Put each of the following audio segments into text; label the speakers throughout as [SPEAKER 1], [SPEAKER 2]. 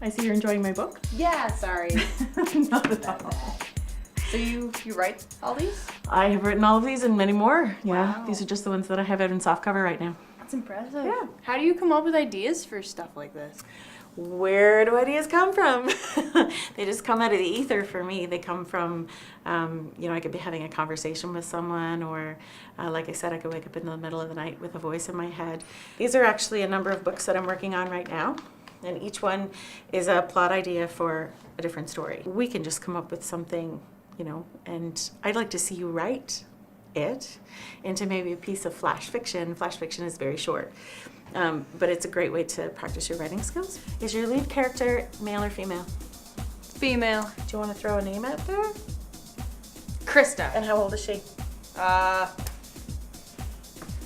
[SPEAKER 1] I see you're enjoying my book.
[SPEAKER 2] Yeah, sorry.
[SPEAKER 1] Not at all.
[SPEAKER 2] So you write all these?
[SPEAKER 1] I have written all of these and many more. Yeah,
[SPEAKER 2] Wow.
[SPEAKER 1] these are just the ones that I have out in softcover right now.
[SPEAKER 2] That's impressive.
[SPEAKER 1] Yeah.
[SPEAKER 2] How do you come up with ideas for stuff like this?
[SPEAKER 1] Where do ideas come from? They just come out of the ether for me. They come from, I could be having a conversation with someone, or like I said, I could wake up in the middle of the night with a voice in my head. These are actually a number of books that I'm working on right now, and each one is a plot idea for a different story. We can just come up with something, and I'd like to see you write it into maybe a piece of flash fiction. Flash fiction is very short. But it's a great way to practice your writing skills. Is your lead character male or female?
[SPEAKER 2] Female.
[SPEAKER 1] Do you want to throw a name out there?
[SPEAKER 2] Krista.
[SPEAKER 1] And how old is she?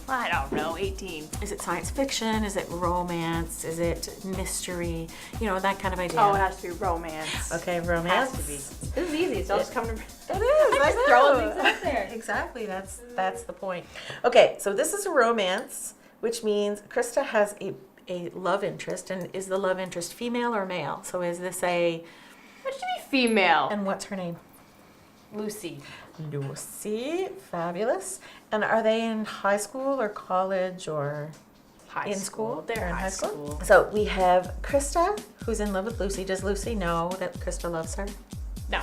[SPEAKER 2] I don't know, 18.
[SPEAKER 1] Is it science fiction? Is it romance? Is it mystery? That kind of idea.
[SPEAKER 2] Oh, it has to be romance.
[SPEAKER 1] Okay, romance.
[SPEAKER 2] Has to be. This is easy. It's all just coming to...
[SPEAKER 1] It is.
[SPEAKER 2] I'm just throwing things out there.
[SPEAKER 1] Exactly. That's the point. Okay, so this is a romance, which means Krista has a love interest, and is the love interest female or male? So is this a...
[SPEAKER 2] What should be female?
[SPEAKER 1] And what's her name?
[SPEAKER 2] Lucy.
[SPEAKER 1] Lucy, fabulous. And are they in high school or college or in school?
[SPEAKER 2] They're in high school.
[SPEAKER 1] So we have Krista, who's in love with Lucy. Does Lucy know that Krista loves her?
[SPEAKER 2] No.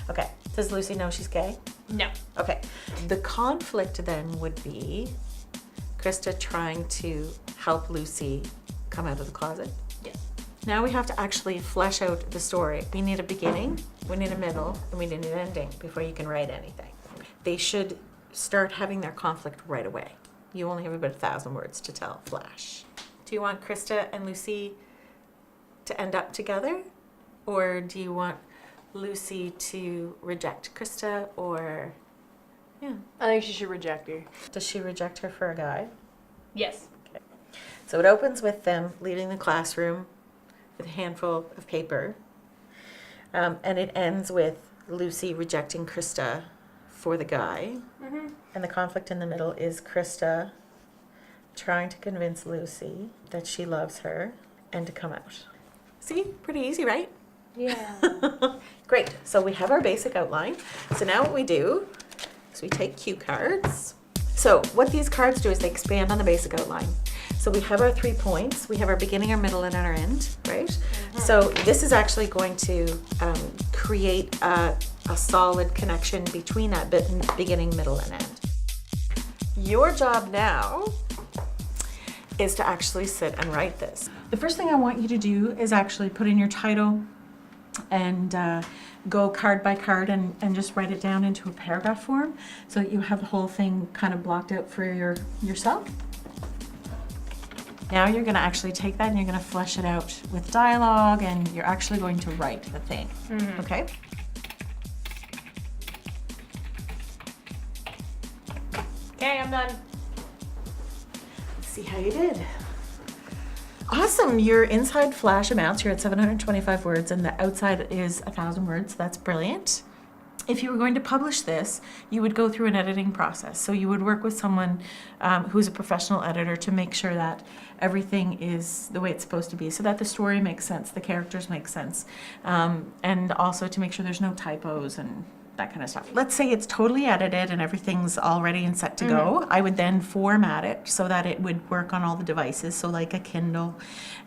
[SPEAKER 1] Okay. Does Lucy know she's gay?
[SPEAKER 2] No.
[SPEAKER 1] Okay. The conflict then would be Krista trying to help Lucy come out of the closet.
[SPEAKER 2] Yes.
[SPEAKER 1] Now we have to actually flesh out the story. We need a beginning, we need a middle, and we need an ending before you can write anything. They should start having their conflict right away. You only have about 1,000 words to tell flash. Do you want Krista and Lucy to end up together? Or do you want Lucy to reject Krista, or... Yeah.
[SPEAKER 2] I think she should reject her.
[SPEAKER 1] Does she reject her for a guy?
[SPEAKER 2] Yes.
[SPEAKER 1] Okay. So it opens with them leaving the classroom with a handful of paper. And it ends with Lucy rejecting Krista for the guy.
[SPEAKER 2] Mm-hmm.
[SPEAKER 1] And the conflict in the middle is Krista trying to convince Lucy that she loves her and to come out. See? Pretty easy, right?
[SPEAKER 2] Yeah.
[SPEAKER 1] Great. So we have our basic outline. So now what we do is we take cue cards. So what these cards do is they expand on the basic outline. So we have our 3 points. We have our beginning, our middle, and our end, right? Mm-hmm. So this is actually going to create a solid connection between that beginning, middle, and end. Your job now is to actually sit and write this. The first thing I want you to do is actually put in your title and go card by card and just write it down into a paragraph form so that you have the whole thing kind of blocked out for yourself. Now you're going to actually take that and you're going to flesh it out with dialogue, and you're actually going to write the thing. Mm-hmm. Okay?
[SPEAKER 2] Okay, I'm done.
[SPEAKER 1] Let's see how you did. Awesome. Your inside flash amounts, you're at 725 words, and the outside is 1,000 words. That's brilliant. If you were going to publish this, you would go through an editing process. So you would work with someone who's a professional editor to make sure that everything is the way it's supposed to be, so that the story makes sense, the characters make sense, and also to make sure there's no typos and that kind of stuff. Let's say it's totally edited and everything's all ready and set to go. I would then format it so that it would work on all the devices, so like a Kindle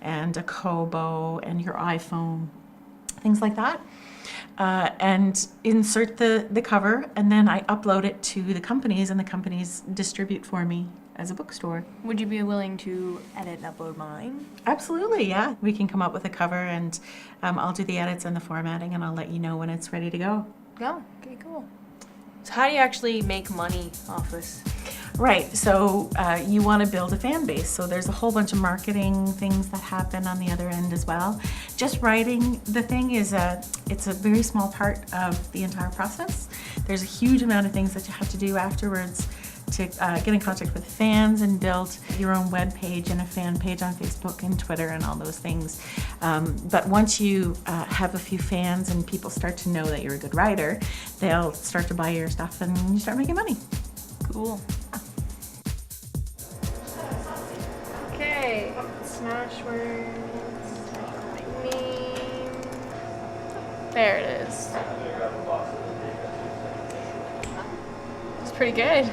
[SPEAKER 1] and a Kobo and your iPhone, things like that. And insert the cover, and then I upload it to the companies, and the companies distribute for me as a bookstore.
[SPEAKER 2] Would you be willing to edit and upload mine?
[SPEAKER 1] Absolutely, yeah. We can come up with a cover, and I'll do the edits and the formatting, and I'll let you know when it's ready to go.
[SPEAKER 2] Go. Okay, cool. So how do you actually make money off this?
[SPEAKER 1] Right, so you want to build a fan base, so there's a whole bunch of marketing things that happen on the other end as well. Just writing the thing it's a very small part of the entire process. There's a huge amount of things that you have to do afterwards to get in contact with fans and build your own web page and a fan page on Facebook and Twitter and all those things. But once you have a few fans and people start to know that you're a good writer, they'll start to buy your stuff and you start making money.
[SPEAKER 2] Cool. Okay, smash words, like me.
[SPEAKER 3] There it is. It's pretty good.